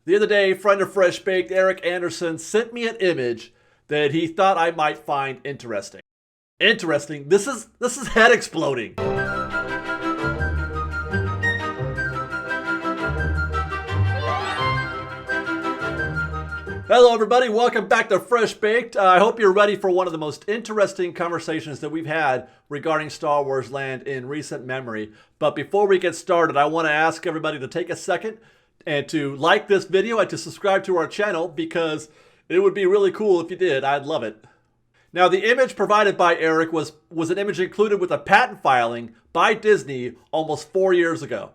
The other day, friend of Fresh Baked Erik Anderson sent me an image that he thought I might find interesting. Interesting? This is head exploding. Hello everybody, welcome back to Fresh Baked. I hope you're ready for one of the most interesting conversations that we've had regarding Star Wars Land in recent memory. But before we get started, I want to ask everybody to take a second and to like this video and to subscribe to our channel, because it would be really cool if you did. I'd love it. Now, the image provided by Erik was an image included with a patent filing by Disney almost 4 years ago.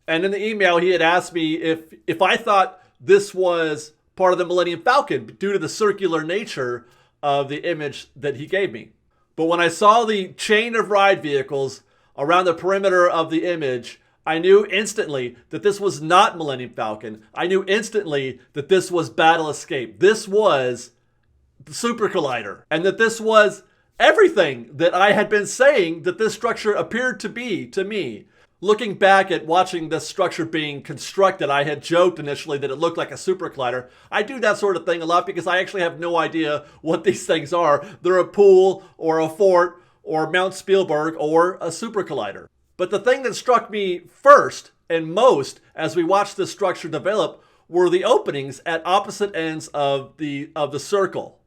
And in the email, he had asked me if I thought this was part of the Millennium Falcon due to the circular nature of the image that he gave me. But when I saw the chain of ride vehicles around the perimeter of the image, I knew instantly that this was not Millennium Falcon. I knew instantly that this was Battle Escape. This was the Supercollider. And that this was everything that I had been saying that this structure appeared to be to me. Looking back at watching this structure being constructed, I had joked initially that it looked like a Supercollider. I do that sort of thing a lot because I actually have no idea what these things are. They're a pool or a fort or Mount Spielberg or a Supercollider. But the thing that struck me first and most as we watched this structure develop were the openings at opposite ends of the circle.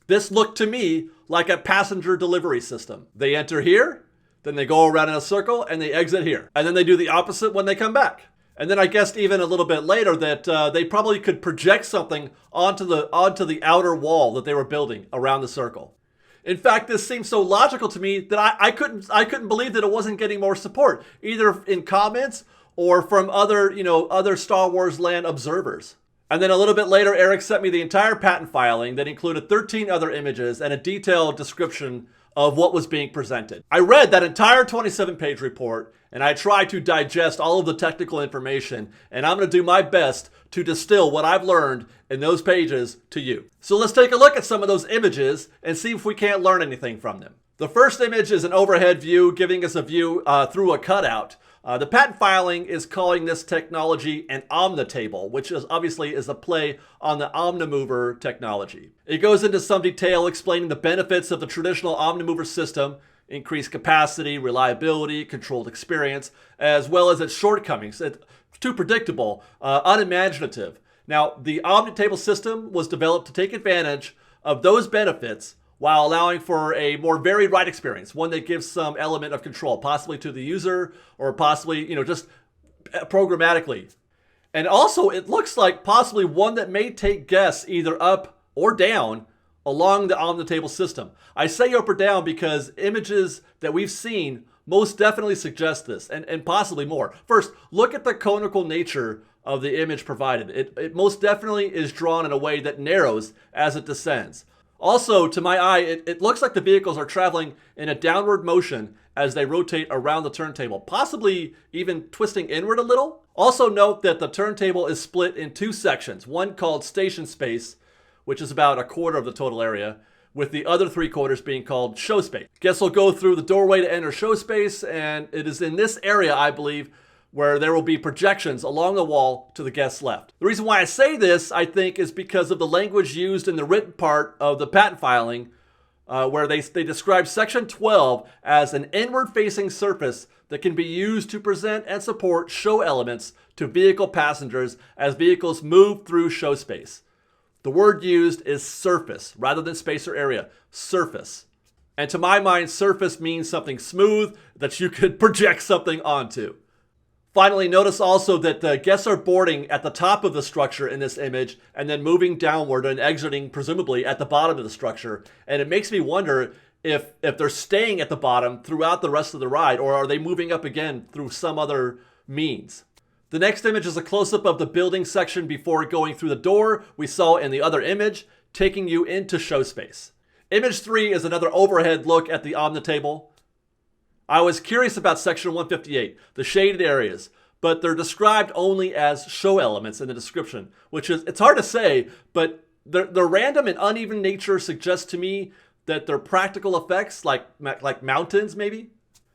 This looked to me like a passenger delivery system. They enter here, then they go around in a circle and they exit here. And then they do the opposite when they come back. And then I guessed even a little bit later that they probably could project something onto the outer wall that they were building around the circle. In fact, this seemed so logical to me that I couldn't believe that it wasn't getting more support, either in comments or from other Star Wars Land observers. And then a little bit later, Erik sent me the entire patent filing that included 13 other images and a detailed description of what was being presented. I read that entire 27-page report, and I tried to digest all of the technical information, and I'm going to do my best to distill what I've learned in those pages to you. So let's take a look at some of those images and see if we can't learn anything from them. The first image is an overhead view giving us a view through a cutout. The patent filing is calling this technology an omnitable, which obviously is a play on the Omnimover technology. It goes into some detail explaining the benefits of the traditional Omnimover system: increased capacity, reliability, controlled experience, as well as its shortcomings. It's too predictable, unimaginative. Now, the omnitable system was developed to take advantage of those benefits while allowing for a more varied ride experience, one that gives some element of control, possibly to the user or possibly, just programmatically. And also, it looks like possibly one that may take guests either up or down along the omnitable system. I say up or down because images that we've seen most definitely suggest this, and possibly more. First, look at the conical nature of the image provided. It most definitely is drawn in a way that narrows as it descends. Also, to my eye, it looks like the vehicles are traveling in a downward motion as they rotate around the turntable, possibly even twisting inward a little. Also note that the turntable is split in two sections, one called station space, which is about a quarter of the total area, with the other 3/4 being called show space. Guests will go through the doorway to enter show space, and it is in this area, I believe, where there will be projections along the wall to the guest's left. The reason why I say this, I think, is because of the language used in the written part of the patent filing, where they describe Section 12 as an inward-facing surface that can be used to present and support show elements to vehicle passengers as vehicles move through show space. The word used is surface, rather than space or area. Surface. And to my mind, surface means something smooth that you could project something onto. Finally, notice also that the guests are boarding at the top of the structure in this image and then moving downward and exiting presumably at the bottom of the structure. And it makes me wonder if they're staying at the bottom throughout the rest of the ride, or are they moving up again through some other means. The next image is a close-up of the building section before going through the door we saw in the other image, taking you into show space. Image 3 is another overhead look at the omnitable. I was curious about Section 158, the shaded areas, but they're described only as show elements in the description, it's hard to say, but their random and uneven nature suggests to me that they're practical effects, like mountains maybe.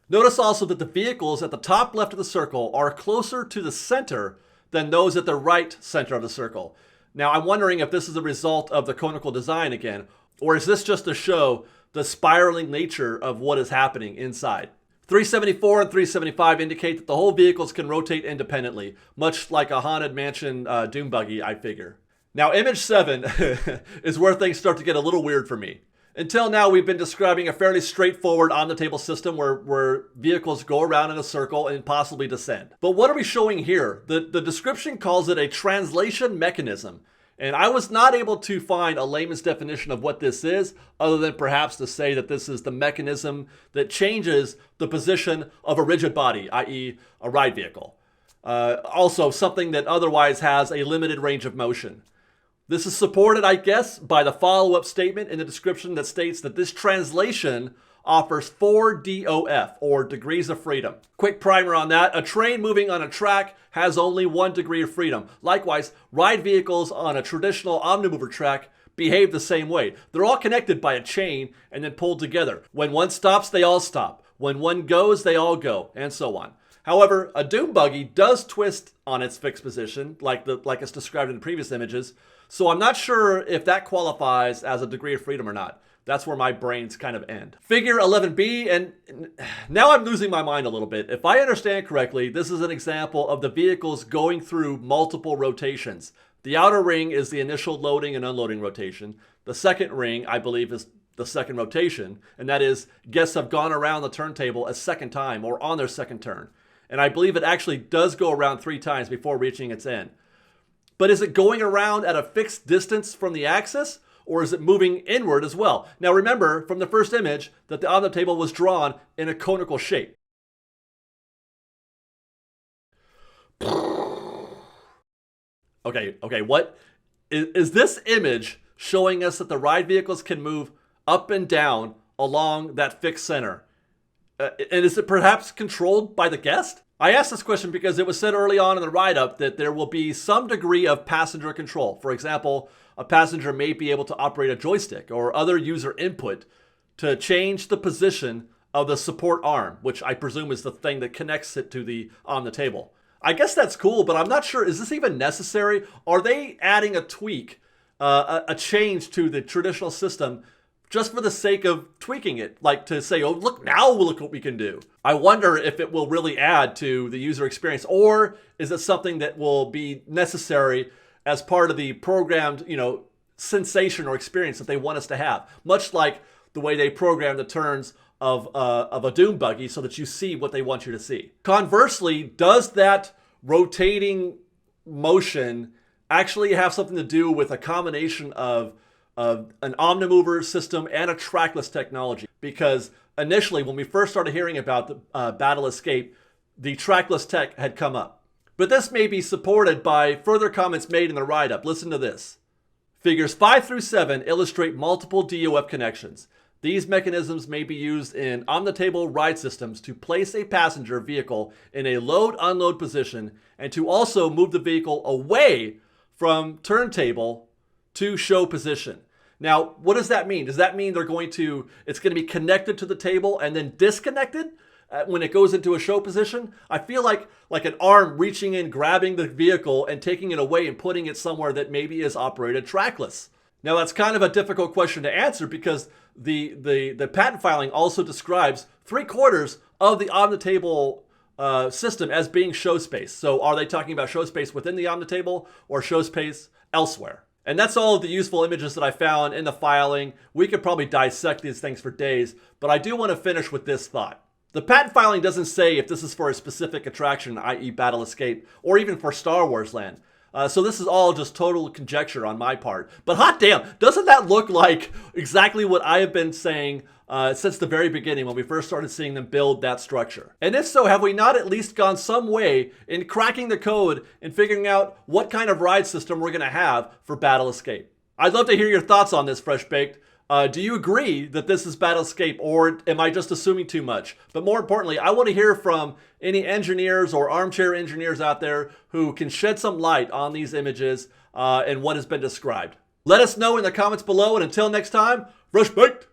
Notice also that the vehicles at the top left of the circle are closer to the center than those at the right center of the circle. Now, I'm wondering if this is a result of the conical design again, or is this just to show the spiraling nature of what is happening inside? 374 and 375 indicate that the whole vehicles can rotate independently, much like a Haunted Mansion dune buggy, I figure. Now, image 7 is where things start to get a little weird for me. Until now, we've been describing a fairly straightforward on-the-table system where vehicles go around in a circle and possibly descend. But what are we showing here? The description calls it a translation mechanism. And I was not able to find a layman's definition of what this is, other than perhaps to say that this is the mechanism that changes the position of a rigid body, i.e. a ride vehicle. Also, something that otherwise has a limited range of motion. This is supported, I guess, by the follow-up statement in the description that states that this translation offers 4 DOF, or degrees of freedom. Quick primer on that. A train moving on a track has only 1 degree of freedom. Likewise, ride vehicles on a traditional omnimover track behave the same way. They're all connected by a chain and then pulled together. When one stops, they all stop. When one goes, they all go, and so on. However, a dune buggy does twist on its fixed position, like it's described in the previous images, so I'm not sure if that qualifies as a degree of freedom or not. That's where my brains kind of end. Figure 11B, and now I'm losing my mind a little bit. If I understand correctly, this is an example of the vehicles going through multiple rotations. The outer ring is the initial loading and unloading rotation. The second ring, I believe, is the second rotation, and that is guests have gone around the turntable a second time or on their second turn. And I believe it actually does go around 3 times before reaching its end. But is it going around at a fixed distance from the axis, or is it moving inward as well? Now remember from the first image that the omnitable was drawn in a conical shape. Okay, what? Is this image showing us that the ride vehicles can move up and down along that fixed center? And is it perhaps controlled by the guest? I asked this question because it was said early on in the write-up that there will be some degree of passenger control. For example, a passenger may be able to operate a joystick or other user input to change the position of the support arm, which I presume is the thing that connects it to the omnitable. I guess that's cool, but I'm not sure, is this even necessary? Are they adding a tweak, a change to the traditional system just for the sake of tweaking it, like to say, oh, look what we can do. I wonder if it will really add to the user experience, or is it something that will be necessary as part of the programmed, sensation or experience that they want us to have, much like the way they program the turns of a dune buggy so that you see what they want you to see. Conversely, does that rotating motion actually have something to do with a combination of an omnimover system and a trackless technology? Because initially, when we first started hearing about the Battle Escape, the trackless tech had come up. But this may be supported by further comments made in the write-up. Listen to this. Figures 5 through 7 illustrate multiple DOF connections. These mechanisms may be used in omnitable ride systems to place a passenger vehicle in a load-unload position and to also move the vehicle away from turntable to show position. Now, what does that mean? Does that mean it's going to be connected to the table and then disconnected when it goes into a show position? I feel like an arm reaching in, grabbing the vehicle and taking it away and putting it somewhere that maybe is operated trackless. Now, that's kind of a difficult question to answer because the patent filing also describes 3/4 of the omnitable system as being show space. So are they talking about show space within the omnitable or show space elsewhere? And that's all of the useful images that I found in the filing. We could probably dissect these things for days, but I do want to finish with this thought. The patent filing doesn't say if this is for a specific attraction, i.e. Battle Escape, or even for Star Wars Land. So this is all just total conjecture on my part. But hot damn, doesn't that look like exactly what I have been saying since the very beginning when we first started seeing them build that structure? And if so, have we not at least gone some way in cracking the code and figuring out what kind of ride system we're going to have for Battle Escape? I'd love to hear your thoughts on this, Fresh Baked. Do you agree that this is Battle Escape, or am I just assuming too much? But more importantly, I want to hear from any engineers or armchair engineers out there who can shed some light on these images and what has been described. Let us know in the comments below, and until next time, Fresh Baked!